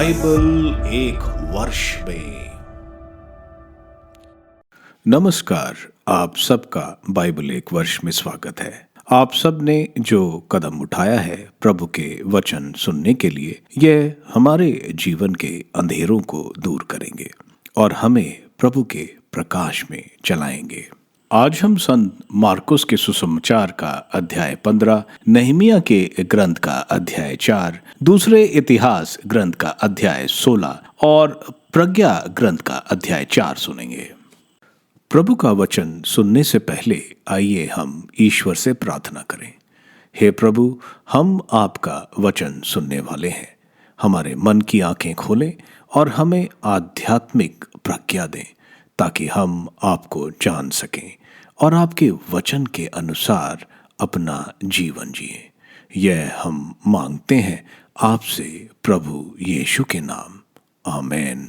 Bible एक वर्ष में। नमस्कार, आप सबका बाइबल एक वर्ष में स्वागत है। आप सब ने जो कदम उठाया है प्रभु के वचन सुनने के लिए, यह हमारे जीवन के अंधेरों को दूर करेंगे और हमें प्रभु के प्रकाश में चलाएंगे। आज हम संत मार्कुस के सुसमाचार का अध्याय 15, नहमीया के ग्रंथ का अध्याय 4, दूसरे इतिहास ग्रंथ का अध्याय 16 और प्रज्ञा ग्रंथ का अध्याय 4 सुनेंगे। प्रभु का वचन सुनने से पहले आइए हम ईश्वर से प्रार्थना करें। हे प्रभु, हम आपका वचन सुनने वाले हैं। हमारे मन की आंखें खोलें और हमें आध्यात्मिक प्रज्ञा दें ताकि हम आपको जान सकें और आपके वचन के अनुसार अपना जीवन जिए। यह हम मांगते हैं आपसे प्रभु यीशु के नाम, आमीन।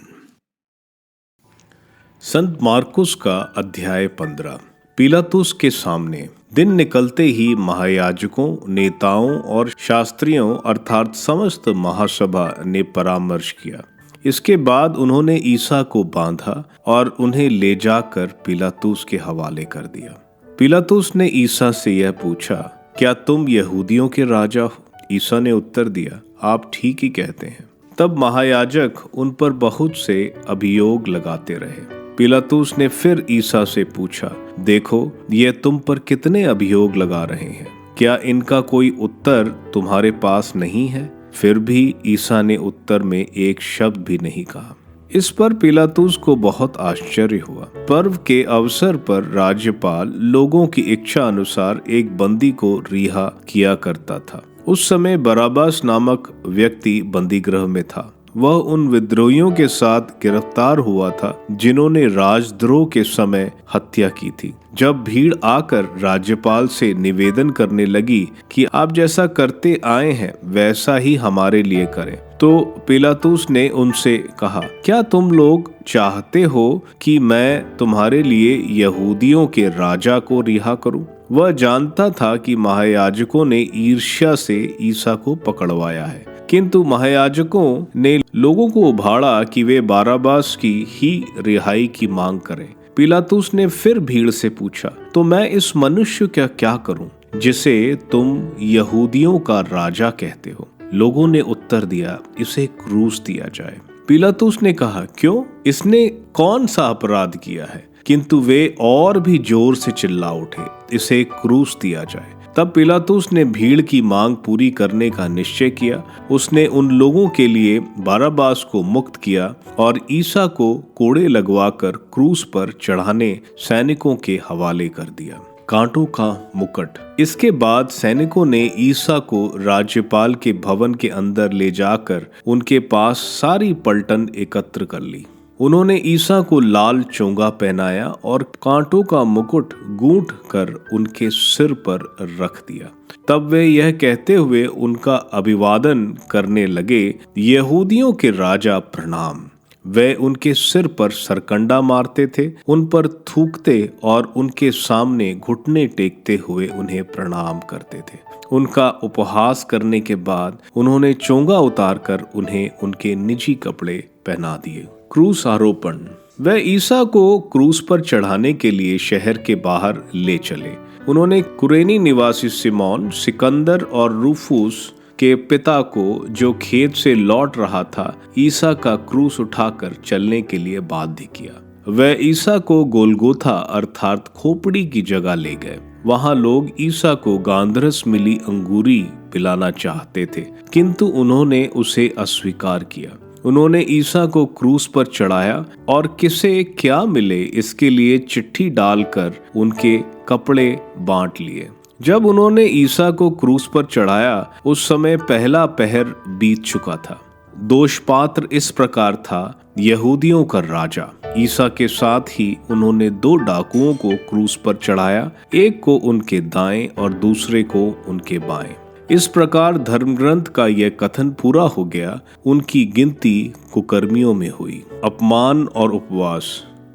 संत मार्कुस का अध्याय 15। पिलातुस के सामने। दिन निकलते ही महायाजकों, नेताओं और शास्त्रियों अर्थात समस्त महासभा ने परामर्श किया। इसके बाद उन्होंने ईसा को बांधा और उन्हें ले जाकर पिलातुस के हवाले कर दिया। पिलातुस ने ईसा से यह पूछा, क्या तुम यहूदियों के राजा हो? ईसा ने उत्तर दिया, आप ठीक ही कहते हैं। तब महायाजक उन पर बहुत से अभियोग लगाते रहे। पिलातुस ने फिर ईसा से पूछा, देखो, ये तुम पर कितने अभियोग लगा रहे हैं, क्या इनका कोई उत्तर तुम्हारे पास नहीं है? फिर भी ईसा ने उत्तर में एक शब्द भी नहीं कहा। इस पर पिलातुस को बहुत आश्चर्य हुआ। पर्व के अवसर पर राज्यपाल लोगों की इच्छा अनुसार एक बंदी को रिहा किया करता था। उस समय बराबास नामक व्यक्ति बंदीगृह में था। वह उन विद्रोहियों के साथ गिरफ्तार हुआ था जिन्होंने राजद्रोह के समय हत्या की थी। जब भीड़ आकर राज्यपाल से निवेदन करने लगी कि आप जैसा करते आए हैं वैसा ही हमारे लिए करें, तो पिलातुस ने उनसे कहा, क्या तुम लोग चाहते हो कि मैं तुम्हारे लिए यहूदियों के राजा को रिहा करूं? वह जानता था कि महायाजकों ने ईर्ष्या से ईसा को पकड़वाया है, किंतु महायाजकों ने लोगों को उभाड़ा कि वे बराबास की ही रिहाई की मांग करें। पिलातुस ने फिर भीड़ से पूछा, तो मैं इस मनुष्य का क्या करूं जिसे तुम यहूदियों का राजा कहते हो? लोगों ने उत्तर दिया, इसे क्रूस दिया जाए। पिलातुस ने कहा, क्यों? इसने कौन सा अपराध किया है? किंतु वे और भी जोर से चिल्ला उठे, इसे क्रूस दिया जाए। तब पिलातुस ने भीड़ की मांग पूरी करने का निश्चय किया। उसने उन लोगों के लिए बराबास को मुक्त किया और ईसा को कोड़े लगवाकर क्रूस पर चढ़ाने सैनिकों के हवाले कर दिया। कांटों का मुकुट। इसके बाद सैनिकों ने ईसा को राज्यपाल के भवन के अंदर ले जाकर उनके पास सारी पलटन एकत्र कर ली। उन्होंने ईसा को लाल चोंगा पहनाया और कांटों का मुकुट गूंथ कर उनके सिर पर रख दिया। तब वे यह कहते हुए उनका अभिवादन करने लगे, यहूदियों के राजा प्रणाम। वे उनके सिर पर सरकंडा मारते थे, उन पर थूकते और उनके सामने घुटने टेकते हुए उन्हें प्रणाम करते थे। उनका उपहास करने के बाद उन्होंने चोंगा उतारकर उन्हें उनके निजी कपड़े पहना दिए। क्रूस आरोपण। वे ईसा को क्रूस पर चढ़ाने के लिए शहर के बाहर ले चले। उन्होंने कुरेनी निवासी सिमोन, सिकंदर और रूफुस के पिता को, जो खेत से लौट रहा था, ईसा का क्रूस उठाकर चलने के लिए बाध्य किया। वे ईसा को गोलगोथा अर्थात खोपड़ी की जगह ले गए। वहां लोग ईसा को गांधरस मिली अंगूरी पिलाना चाहते थे, किंतु उन्होंने उसे अस्वीकार किया। उन्होंने ईसा को क्रूस पर चढ़ाया और किसे क्या मिले इसके लिए चिट्ठी डालकर उनके कपड़े बांट लिए। जब उन्होंने ईसा को क्रूस पर चढ़ाया उस समय पहला पहर बीत चुका था। दोषपात्र इस प्रकार था, यहूदियों का राजा। ईसा के साथ ही उन्होंने 2 डाकुओं को क्रूस पर चढ़ाया, एक को उनके दाएं और दूसरे को उनके बाएं। इस प्रकार धर्मग्रंथ का यह कथन पूरा हो गया। उनकी गिनती कुकर्मियों में हुई। अपमान और उपवास।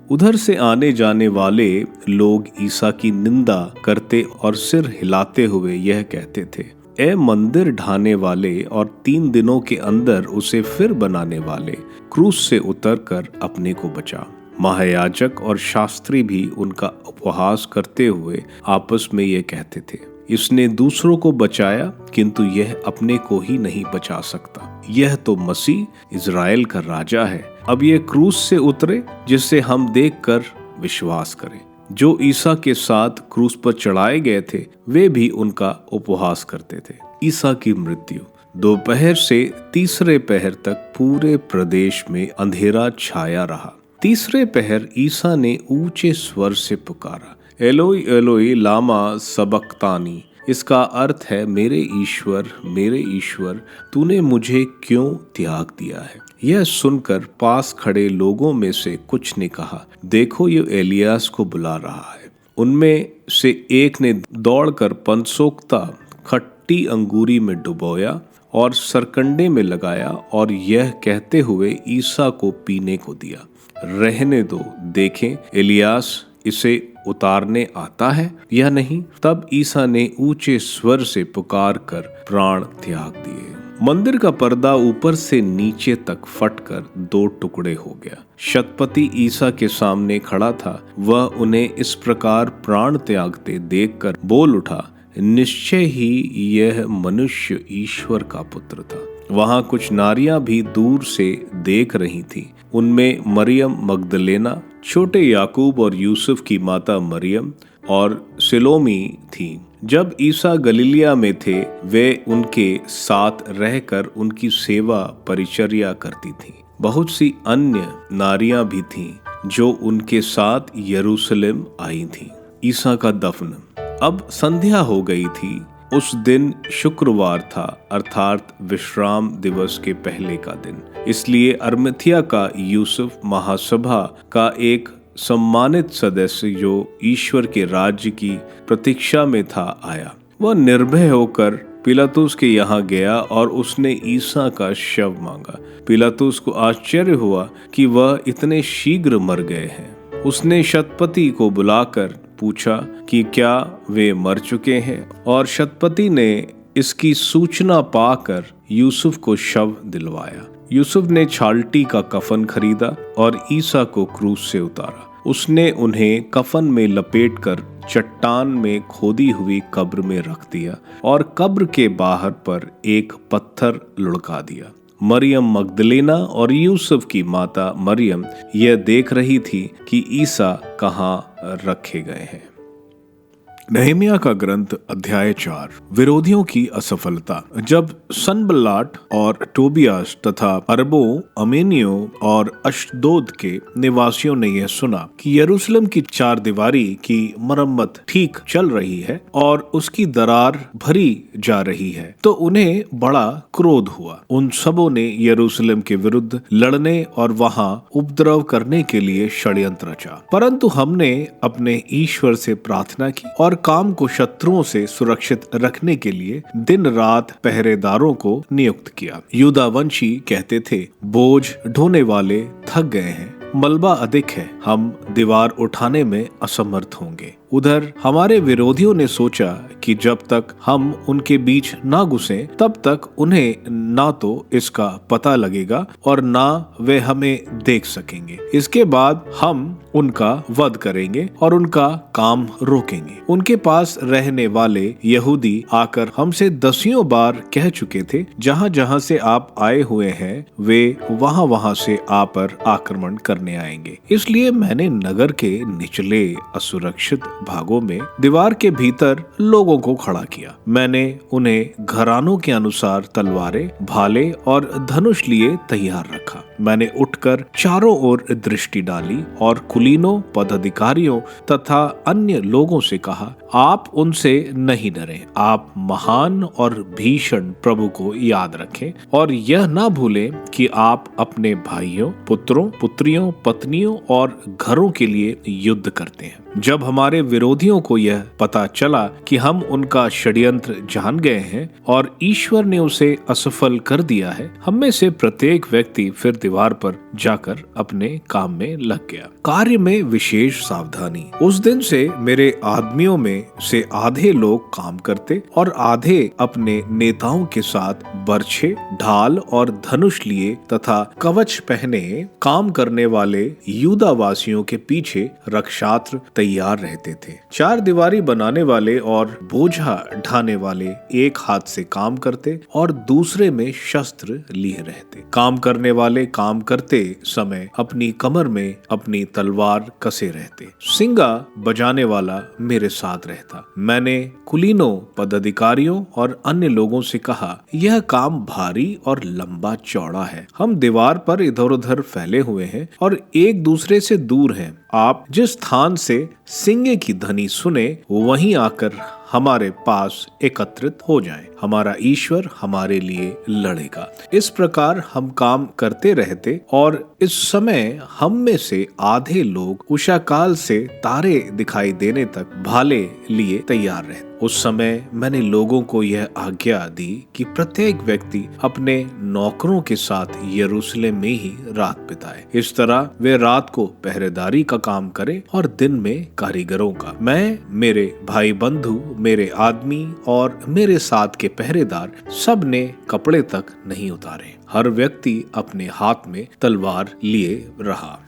उधर से आने जाने वाले लोग ईसा की निंदा करते और सिर हिलाते हुए यह कहते थे, ए मंदिर ढाने वाले और 3 दिनों के अंदर उसे फिर बनाने वाले, क्रूस से उतरकर अपने को बचा। महायाजक और शास्त्री भी उनका उपहास करते हुए आपस में ये कहते थे, इसने दूसरों को बचाया किंतु यह अपने को ही नहीं बचा सकता। यह तो मसीह इज़राइल का राजा है। अब यह क्रूस से उतरे जिससे हम देखकर विश्वास करें। जो ईसा के साथ क्रूस पर चढ़ाए गए थे वे भी उनका उपहास करते थे। ईसा की मृत्यु। दोपहर से तीसरे पहर तक पूरे प्रदेश में अंधेरा छाया रहा। तीसरे पहर ईसा ने ऊंचे स्वर से पुकारा, एलोई एलोई लामा सबक्तानी। इसका अर्थ है, मेरे ईश्वर तूने मुझे क्यों त्याग दिया है। यह सुनकर पास खड़े लोगों में से कुछ ने कहा, देखो ये एलियास को बुला रहा है। उनमें से एक ने दौड़कर पंसोक्ता खट्टी अंगूरी में डुबोया और सरकंडे में लगाया और यह कहते हुए ईसा को पीने को दिया। रहने दो, देखें एलियास इसे उतारने आता है या नहीं। तब ईसा ने ऊंचे स्वर से पुकार कर प्राण त्याग दिए। मंदिर का पर्दा ऊपर से नीचे तक फटकर 2 टुकड़े हो गया। शतपति ईसा के सामने खड़ा था। वह उन्हें इस प्रकार प्राण त्यागते देखकर बोल उठा, निश्चय ही यह मनुष्य ईश्वर का पुत्र था। वहां कुछ नारियां भी दूर से देख रही थीं। उनमें मरियम मगदलेना, छोटे याकूब और यूसुफ की माता मरियम और सिलोमी थीं। जब ईसा गलीलिया में थे वे उनके साथ रहकर उनकी सेवा परिचर्या करती थीं। बहुत सी अन्य नारियां भी थीं जो उनके साथ यरूशलेम आई थीं। ईसा का दफन। अब संध्या हो गई थी। उस दिन शुक्रवार था, अर्थात विश्राम दिवस के पहले का दिन। इसलिए अरमथिया का यूसुफ महासभा का एक सम्मानित सदस्य जो ईश्वर के राज्य की प्रतीक्षा में था आया। वह निर्भय होकर पिलातुस के यहाँ गया और उसने ईसा का शव मांगा। पिलातुस को आश्चर्य हुआ कि वह इतने शीघ्र मर गए हैं। उसने शतपति को बुलाकर पूछा कि क्या वे मर चुके हैं, और शतपति ने इसकी सूचना पाकर यूसुफ को शव दिलवाया। यूसुफ ने छालटी का कफन खरीदा और ईसा को क्रूस से उतारा। उसने उन्हें कफन में लपेटकर चट्टान में खोदी हुई कब्र में रख दिया और कब्र के बाहर पर एक पत्थर लुढ़का दिया। मरियम मगदलेना और यूसुफ की माता मरियम यह देख रही थी कि ईसा कहाँ रखे गए हैं। नहमिया का ग्रंथ अध्याय 4। विरोधियों की असफलता। जब सनबल्लाट और टोबियास तथा अरबों, अमेनियों और अशदोद के निवासियों ने यह सुना कि यरूशलेम की 4 दीवारी की मरम्मत ठीक चल रही है और उसकी दरार भरी जा रही है, तो उन्हें बड़ा क्रोध हुआ। उन सबों ने यरूशलेम के विरुद्ध लड़ने और वहां उपद्रव करने के लिए षड्यंत्र रचा। परंतु हमने अपने ईश्वर से प्रार्थना की और काम को शत्रुओं से सुरक्षित रखने के लिए दिन रात पहरेदारों को नियुक्त किया। यूदावंशी कहते थे, बोझ ढोने वाले थक गए हैं, मलबा अधिक है, हम दीवार उठाने में असमर्थ होंगे। उधर हमारे विरोधियों ने सोचा कि जब तक हम उनके बीच ना घुसें तब तक उन्हें ना तो इसका पता लगेगा और ना वे हमें देख सकेंगे। इसके बाद हम उनका वध करेंगे और उनका काम रोकेंगे। उनके पास रहने वाले यहूदी आकर हमसे 10 बार कह चुके थे, जहाँ जहाँ से आप आए हुए हैं वे वहाँ वहाँ से आप पर आक्रमण करने आएंगे। इसलिए मैंने नगर के निचले असुरक्षित भागों में दीवार के भीतर लोगों को खड़ा किया। मैंने उन्हें घरानों के अनुसार तलवारें, भाले और धनुष लिए तैयार रखा। मैंने उठकर चारों ओर दृष्टि डाली और कुलीनों, पदाधिकारियों तथा अन्य लोगों से कहा, आप उनसे नहीं डरें। आप महान और भीषण प्रभु को याद रखें और यह ना भूलें कि आप अपने भाइयों, पुत्रों, पुत्रियों, पत्नियों और घरों के लिए युद्ध करते हैं। जब हमारे विरोधियों को यह पता चला कि हम उनका षड्यंत्र जान गए हैं और ईश्वर ने उसे असफल कर दिया है, हम में से प्रत्येक व्यक्ति फिर दीवार पर जाकर अपने काम में लग गया। कार्य में विशेष सावधानी। उस दिन से मेरे आदमियों में से आधे लोग काम करते और आधे अपने नेताओं के साथ बर्छे, ढाल और धनुष लिए तथा कवच पहने काम करने वाले यूदा वासियों के पीछे रक्षास्त्र तैयार रहते थे। चार दीवारी बनाने वाले और बोझा ढाने वाले एक हाथ से काम करते और दूसरे में शस्त्र लिए रहते। काम करने वाले काम करते समय अपनी कमर में अपनी तलवार कसे रहते। सिंगा बजाने वाला मेरे साथ रहता। मैंने कुलीनों, पदाधिकारियों और अन्य लोगों से कहा, यह काम भारी और लंबा चौड़ा है। हम दीवार पर इधर उधर फैले हुए हैं और एक दूसरे से दूर हैं। आप जिस स्थान से सिंगे की ध्वनि सुने वहीं आकर हमारे पास एकत्रित हो जाएं। हमारा ईश्वर हमारे लिए लड़ेगा। इस प्रकार हम काम करते रहते और इस समय हम में से आधे लोग उषाकाल से तारे दिखाई देने तक भाले लिए तैयार रहते। उस समय मैंने लोगों को यह आज्ञा दी कि प्रत्येक व्यक्ति अपने नौकरों के साथ यरूशलेम में ही रात बिताए। इस तरह वे रात को पहरेदारी का काम करें और दिन में कारीगरों का। मैं, मेरे भाई बंधु, मेरे आदमी और मेरे साथ के पहरेदार सब ने कपड़े तक नहीं उतारे। हर व्यक्ति अपने हाथ में तलवार लिए रहा।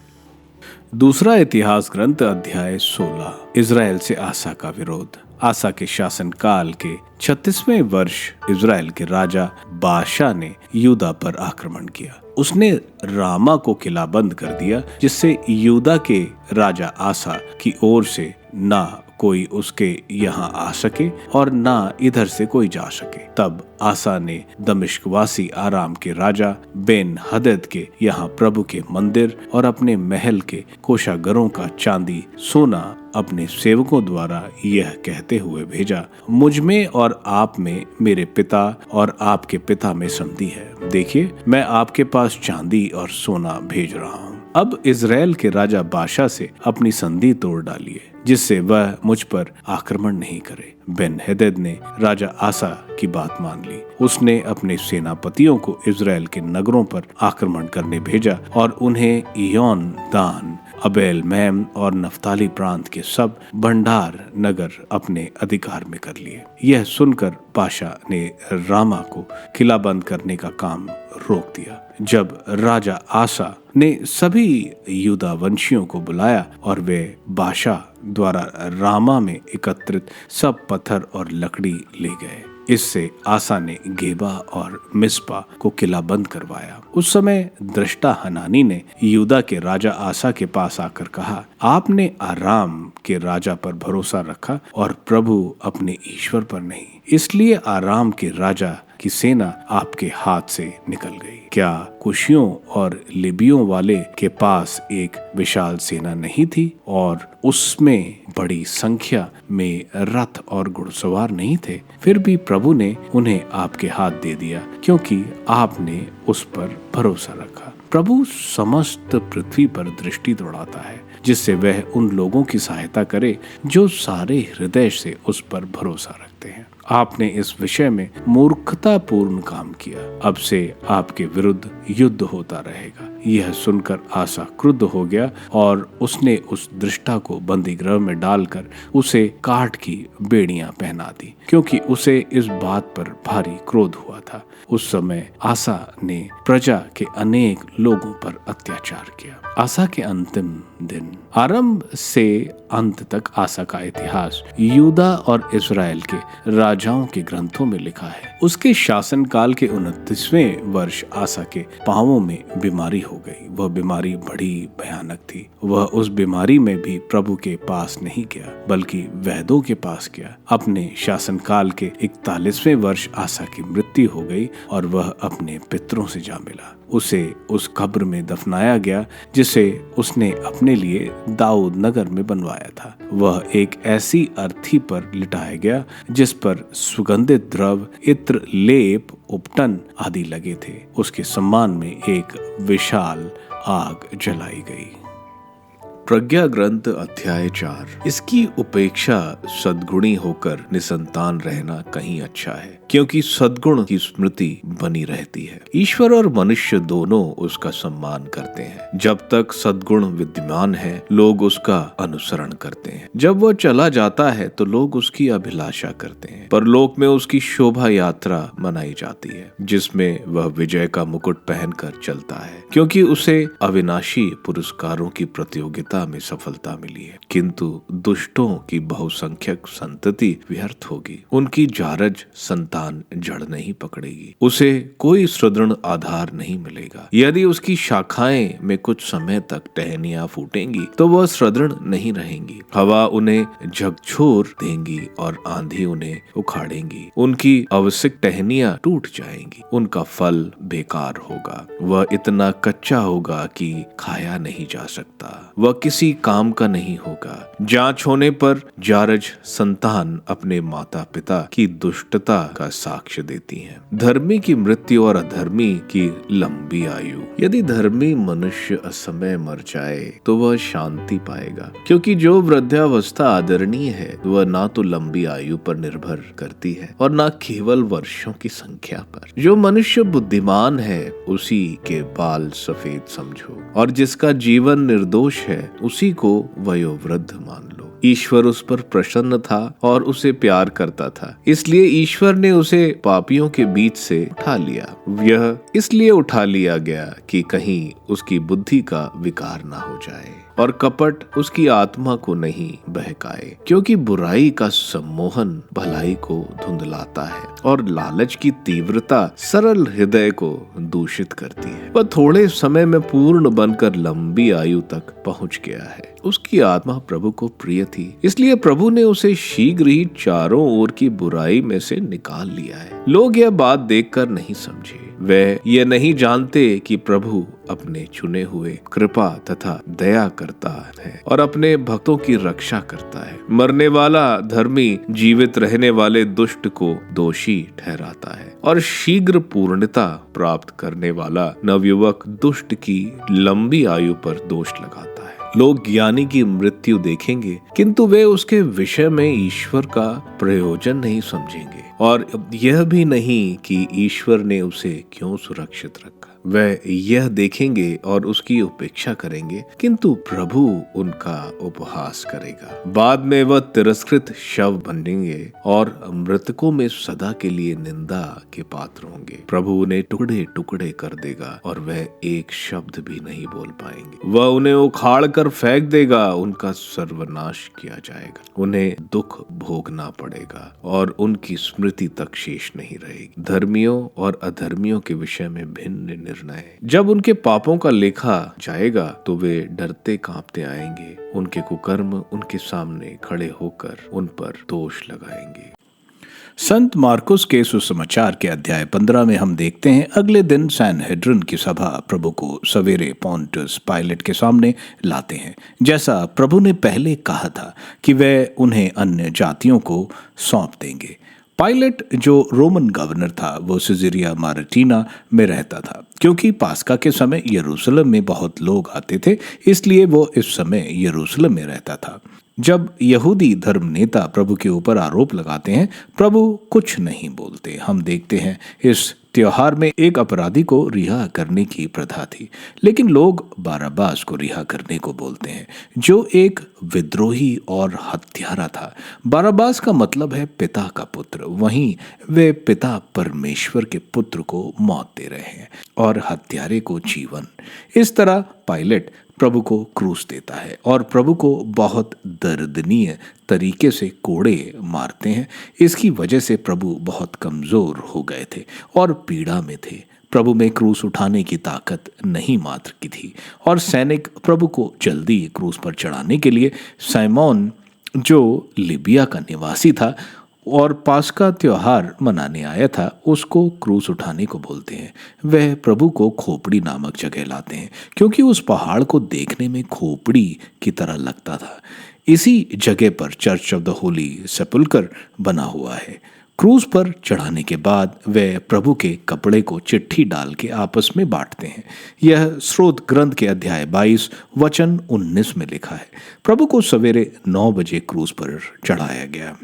दूसरा इतिहास ग्रंथ अध्याय 16। इज़राइल से आसा का विरोध। आसा के शासन काल के 36वें वर्ष इज़राइल के राजा बाशा ने यूदा पर आक्रमण किया। उसने रामा को किलाबंद कर दिया, जिससे यूदा के राजा आसा की ओर से ना कोई उसके यहाँ आ सके और ना इधर से कोई जा सके। तब आसा ने दमिश्कवासी आराम के राजा बेन हदद के यहाँ प्रभु के मंदिर और अपने महल के कोषागरों का चांदी सोना अपने सेवकों द्वारा यह कहते हुए भेजा, मुझ में और आप में मेरे पिता और आपके पिता में संधि है। देखिए, मैं आपके पास चांदी और सोना भेज रहा हूँ। अब इज़राइल के राजा बाशा से अपनी संधि तोड़ डालिए, जिससे वह मुझ पर आक्रमण नहीं करे। बेन हदद ने राजा आसा की बात मान ली। उसने अपने सेनापतियों को इज़राइल के नगरों पर आक्रमण करने भेजा और उन्हें इय्योन, दान, अबेल मैम और नफ्ताली प्रांत के सब भंडार नगर अपने अधिकार में कर लिए। यह सुनकर बाशा ने रामा को किलाबंद करने का काम रोक दिया। जब राजा आसा ने सभी यूदा वंशियों को बुलाया और वे बाशा द्वारा रामा में एकत्रित सब पत्थर और लकड़ी ले गए। इससे आसा ने गेबा और मिस्पा को किलाबंद करवाया। उस समय दृष्टा हनानी ने यूदा के राजा आसा के पास आकर कहा, आपने आराम के राजा पर भरोसा रखा और प्रभु अपने ईश्वर पर नहीं, इसलिए आराम के राजा की सेना आपके हाथ से निकल गई। क्या कुशियों और लिबियों वाले के पास एक विशाल सेना नहीं थी और उसमें बड़ी संख्या में रथ और घुड़सवार नहीं थे? फिर भी प्रभु ने उन्हें आपके हाथ दे दिया, क्योंकि आपने उस पर भरोसा रखा। प्रभु समस्त पृथ्वी पर दृष्टि दौड़ाता है, जिससे वह उन लोगों की सहायता करे जो सारे हृदय से उस पर भरोसा रखते हैं। आपने इस विषय में मूर्खतापूर्ण काम किया। अब से आपके विरुद्ध युद्ध होता रहेगा। यह सुनकर आसा क्रुद्ध हो गया और उसने उस दृष्टा को बंदी गृह में डालकर उसे काठ की बेड़ियां पहना दी, क्योंकि उसे इस बात पर भारी क्रोध हुआ था। उस समय आसा ने प्रजा के अनेक लोगों पर अत्याचार किया। आसा के अंतिम दिन। आरंभ से अंत तक आसा का इतिहास यूदा और इज़राइल के राजाओं के ग्रंथों में लिखा है। उसके शासन काल के 29वें वर्ष आसा के पांवों में बीमारी हो गई। वह बीमारी बड़ी भयानक थी। वह उस बीमारी में भी प्रभु के पास नहीं गया, बल्कि वैद्यों के पास गया। अपने शासन काल के 41वें वर्ष आसा की मृत्यु हो गई और वह अपने पितरों से जा मिला। उसे उस कब्र में दफनाया गया जिसे उसने अपने लिए दाऊद नगर में बनवाया था। वह एक ऐसी अर्थी पर लिटाया गया जिस पर सुगंधित द्रव, इत्र, लेप, उपटन आदि लगे थे। उसके सम्मान में एक विशाल आग जलाई गई। प्रज्ञा ग्रंथ अध्याय 4। इसकी उपेक्षा सद्गुणी होकर निसंतान रहना कहीं अच्छा है, क्योंकि सद्गुण की स्मृति बनी रहती है। ईश्वर और मनुष्य दोनों उसका सम्मान करते हैं। जब तक सद्गुण विद्यमान है, लोग उसका अनुसरण करते हैं। जब वह चला जाता है तो लोग उसकी अभिलाषा करते हैं। परलोक में उसकी शोभा यात्रा मनाई जाती है, जिसमें वह विजय का मुकुट पहनकर चलता है, क्योंकि उसे अविनाशी पुरस्कारों की प्रतियोगिता में सफलता मिली है। किंतु दुष्टों की बहुसंख्यक संतति व्यर्थ होगी। उनकी जारज संतान जड़ नहीं पकड़ेगी। उसे कोई सुदृढ़ आधार नहीं मिलेगा। यदि उसकी शाखाएं में कुछ समय तक टहनियां फूटेंगी तो वह सुदृढ़ नहीं रहेंगी। हवा उन्हें झकझोर देंगी और आंधी उन्हें उखाड़ेंगी। उनकी आवश्यक टहनियां टूट जाएंगी। उनका फल बेकार होगा। वह इतना कच्चा होगा कि खाया नहीं जा सकता। वह किसी काम का नहीं होगा। जांच होने पर जारज संतान अपने माता पिता की दुष्टता का साक्ष्य देती हैं। धर्मी की मृत्यु और अधर्मी की लंबी आयु। यदि धर्मी मनुष्य असमय मर जाए तो वह शांति पाएगा, क्योंकि जो वृद्धावस्था आदरणीय है वह ना तो लंबी आयु पर निर्भर करती है और ना केवल वर्षों की संख्या पर। जो मनुष्य बुद्धिमान है उसी के बाल सफेद समझो, और जिसका जीवन निर्दोष है उसी को वयोवृद्ध मान लो। ईश्वर उस पर प्रसन्न था और उसे प्यार करता था, इसलिए ईश्वर ने उसे पापियों के बीच से उठा लिया। यह इसलिए उठा लिया गया कि कहीं उसकी बुद्धि का विकार ना हो जाए और कपट उसकी आत्मा को नहीं बहकाए, क्योंकि बुराई का सम्मोहन भलाई को धुंधलाता है और लालच की तीव्रता सरल हृदय को दूषित करती है। वह थोड़े समय में पूर्ण बनकर लंबी आयु तक पहुंच गया है। उसकी आत्मा प्रभु को प्रिय थी, इसलिए प्रभु ने उसे शीघ्र ही चारों ओर की बुराई में से निकाल लिया है। लोग यह बात देखकर नहीं समझे। वे ये नहीं जानते कि प्रभु अपने चुने हुए कृपा तथा दया करता है और अपने भक्तों की रक्षा करता है। मरने वाला धर्मी जीवित रहने वाले दुष्ट को दोषी ठहराता है और शीघ्र पूर्णता प्राप्त करने वाला नवयुवक दुष्ट की लंबी आयु पर दोष लगाता है। लोग ज्ञानी की मृत्यु देखेंगे, किंतु वे उसके विषय में ईश्वर का प्रयोजन नहीं समझेंगे और यह भी नहीं कि ईश्वर ने उसे क्यों सुरक्षित रखा। वह यह देखेंगे और उसकी उपेक्षा करेंगे, किंतु प्रभु उनका उपहास करेगा। बाद में वह तिरस्कृत शव बनेंगे और मृतकों में सदा के लिए निंदा के पात्र होंगे। प्रभु उन्हें टुकड़े टुकड़े कर देगा और वह एक शब्द भी नहीं बोल पाएंगे। वह उन्हें उखाड़ कर फेंक देगा। उनका सर्वनाश किया जाएगा। उन्हें दुख भोगना पड़ेगा और उनकी स्मृति तक शेष नहीं रहेगी। धर्मियों और अधर्मियों के विषय में भिन्न निर्णय। जब उनके पापों का लेखा जाएगा तो वे डरते कांपते आएंगे। उनके कुकर्म उनके सामने खड़े होकर उन पर दोष लगाएंगे। संत मार्कुस के सुसमाचार के अध्याय 15 में हम देखते हैं, अगले दिन सैनहेड्रिन की सभा प्रभु को सवेरे पोंटियस पायलट के सामने लाते हैं, जैसा प्रभु ने पहले कहा था कि वे उन्हें अन्य जातियों को सौंप देंगे। पायलट जो रोमन गवर्नर था वो सिजरिया मारिटीना में रहता था। क्योंकि पास्का के समय यरूशलेम में बहुत लोग आते थे, इसलिए वो इस समय यरूशलेम में रहता था। जब यहूदी धर्म नेता प्रभु के ऊपर आरोप लगाते हैं, प्रभु कुछ नहीं बोलते। हम देखते हैं इस त्योहार में एक अपराधी को रिहा करने की प्रथा थी, लेकिन लोग बारब्बास को रिहा करने को बोलते हैं, जो एक विद्रोही और हत्यारा था। बारब्बास का मतलब है पिता का पुत्र, वहीं वे पिता परमेश्वर के पुत्र को मौत दे रहे हैं और हत्यारे को जीवन। इस तरह पायलट प्रभु को क्रूस देता है और प्रभु को बहुत दर्दनीय तरीके से कोड़े मारते हैं। इसकी वजह से प्रभु बहुत कमजोर हो गए थे और पीड़ा में थे। प्रभु में क्रूस उठाने की ताकत नहीं मात्र की थी और सैनिक प्रभु को जल्दी क्रूस पर चढ़ाने के लिए साइमोन, जो लिबिया का निवासी था और पास्का त्योहार मनाने आया था, उसको क्रूस उठाने को बोलते हैं। वह प्रभु को खोपड़ी नामक जगह लाते हैं, क्योंकि उस पहाड़ को देखने में खोपड़ी की तरह लगता था। इसी जगह पर चर्च ऑफ द होली सेपुल्कर बना हुआ है। क्रूज पर चढ़ाने के बाद वे प्रभु के कपड़े को चिट्ठी डाल के आपस में बांटते हैं। यह स्रोत ग्रंथ के अध्याय 22 वचन 19 में लिखा है। प्रभु को सवेरे 9 बजे क्रूज पर चढ़ाया गया,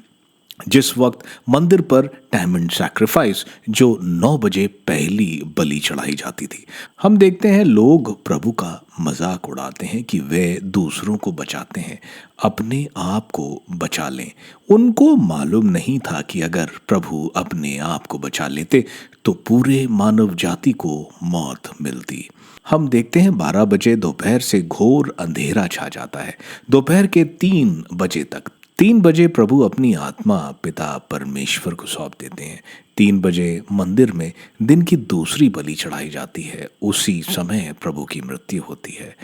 जिस वक्त मंदिर पर डायमंड सैक्रिफाइस जो 9 बजे पहली बलि चढ़ाई जाती थी। हम देखते हैं लोग प्रभु का मजाक उड़ाते हैं कि वे दूसरों को बचाते हैं, अपने आप को बचा लें। उनको मालूम नहीं था कि अगर प्रभु अपने आप को बचा लेते तो पूरे मानव जाति को मौत मिलती। हम देखते हैं 12 बजे दोपहर से घोर अंधेरा छा जाता है। दोपहर के 3 बजे तक 3 बजे प्रभु अपनी आत्मा पिता परमेश्वर को सौंप देते हैं। 3 बजे मंदिर में दिन की दूसरी बलि चढ़ाई जाती है। उसी समय प्रभु की मृत्यु होती है।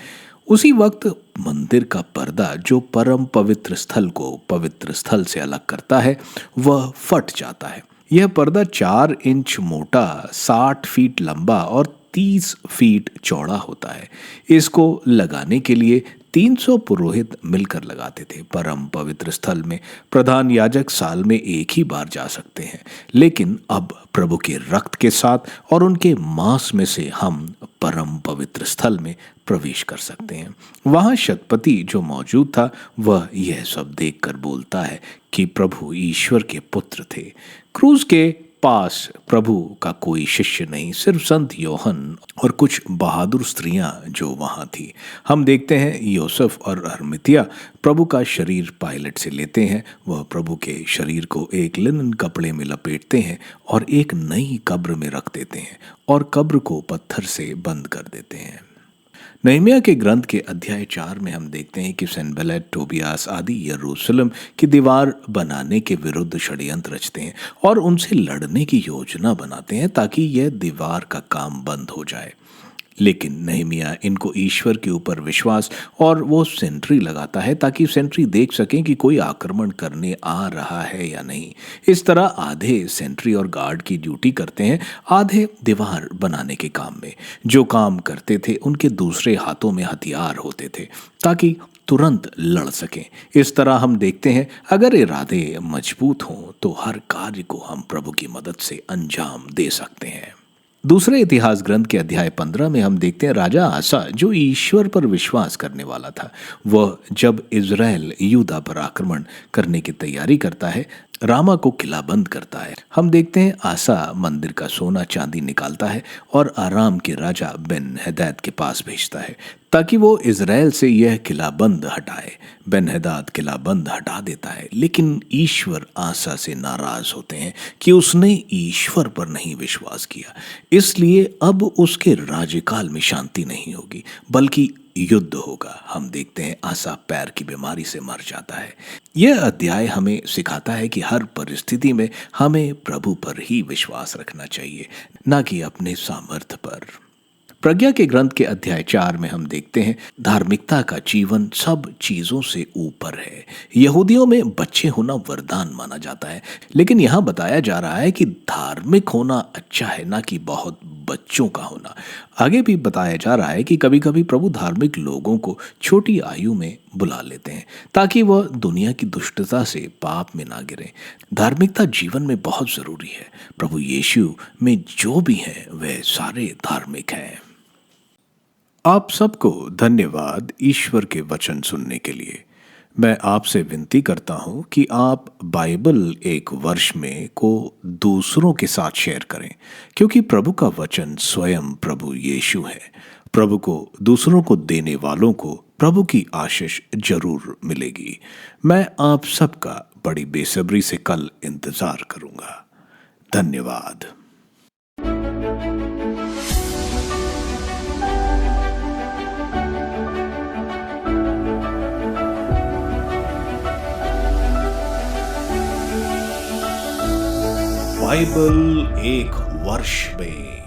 उसी वक्त मंदिर का पर्दा जो परम पवित्र स्थल को पवित्र स्थल से अलग करता है वह फट जाता है। यह पर्दा 4 इंच मोटा, 60 फीट लंबा और 30 फीट चौड़ा होता है। इसको लगाने के लिए 300 पुरोहित मिलकर लगाते थे। परम पवित्र स्थल में प्रधान याजक साल में एक ही बार जा सकते हैं, लेकिन अब प्रभु के रक्त के साथ और उनके मांस में से हम परम पवित्र स्थल में प्रवेश कर सकते हैं। वहां शतपति जो मौजूद था वह यह सब देखकर बोलता है कि प्रभु ईश्वर के पुत्र थे। क्रूज के पास प्रभु का कोई शिष्य नहीं, सिर्फ संत योहन और कुछ बहादुर स्त्रियां जो वहां थी। हम देखते हैं यूसुफ और अरमितिया प्रभु का शरीर पायलट से लेते हैं। वह प्रभु के शरीर को एक लिनन कपड़े में लपेटते हैं और एक नई कब्र में रख देते हैं और कब्र को पत्थर से बंद कर देते हैं। नहम्याह के ग्रंथ के अध्याय 4 में हम देखते हैं कि सनबल्लात, टोबियास आदि यरूशलेम की दीवार बनाने के विरुद्ध षड्यंत्र रचते हैं और उनसे लड़ने की योजना बनाते हैं ताकि यह दीवार का काम बंद हो जाए। लेकिन नहम्याह इनको ईश्वर के ऊपर विश्वास और वो सेंट्री लगाता है ताकि सेंट्री देख सकें कि कोई आक्रमण करने आ रहा है या नहीं। इस तरह आधे सेंट्री और गार्ड की ड्यूटी करते हैं, आधे दीवार बनाने के काम में। जो काम करते थे उनके दूसरे हाथों में हथियार होते थे ताकि तुरंत लड़ सकें। इस तरह हम देखते हैं अगर इरादे मजबूत हों तो हर कार्य को हम प्रभु की मदद से अंजाम दे सकते हैं। दूसरे इतिहास ग्रंथ के अध्याय 15 में हम देखते हैं राजा आसा जो ईश्वर पर विश्वास करने वाला था, वह जब इज़राइल यहूदा पर आक्रमण करने की तैयारी करता है, रामा को किलाबंद करता है। हम देखते हैं आसा मंदिर का सोना चांदी निकालता है और आराम के राजा बेन हदाद के पास भेजता है ताकि वो इज़राइल से यह किलाबंद हटाए। बेन हदाद किलाबंद हटा देता है, लेकिन ईश्वर आसा से नाराज होते हैं कि उसने ईश्वर पर नहीं विश्वास किया, इसलिए अब उसके राज्यकाल में शांति नहीं होगी बल्कि युद्ध होगा। हम देखते हैं आसा पैर की बीमारी से मर जाता है। यह अध्याय हमें सिखाता है कि हर परिस्थिति में हमें प्रभु पर ही विश्वास रखना चाहिए, न कि अपने सामर्थ्य पर। प्रज्ञा के ग्रंथ के अध्याय 4 में हम देखते हैं धार्मिकता का जीवन सब चीजों से ऊपर है। यहूदियों में बच्चे होना वरदान माना जाता है, लेकिन यहाँ बताया जा रहा है कि धार्मिक होना अच्छा है, ना कि बहुत बच्चों का होना। आगे भी बताया जा रहा है कि कभी कभी प्रभु धार्मिक लोगों को छोटी आयु में बुला लेते हैं ताकि वह दुनिया की दुष्टता से पाप में ना गिरे। धार्मिकता जीवन में बहुत जरूरी है। प्रभु यीशु में जो भी है वे सारे धार्मिक हैं। आप सबको धन्यवाद ईश्वर के वचन सुनने के लिए। मैं आपसे विनती करता हूं कि आप बाइबल एक वर्ष में को दूसरों के साथ शेयर करें, क्योंकि प्रभु का वचन स्वयं प्रभु यीशु है। प्रभु को दूसरों को देने वालों को प्रभु की आशीष जरूर मिलेगी। मैं आप सबका बड़ी बेसब्री से कल इंतजार करूंगा। धन्यवाद। बाइबल एक वर्ष में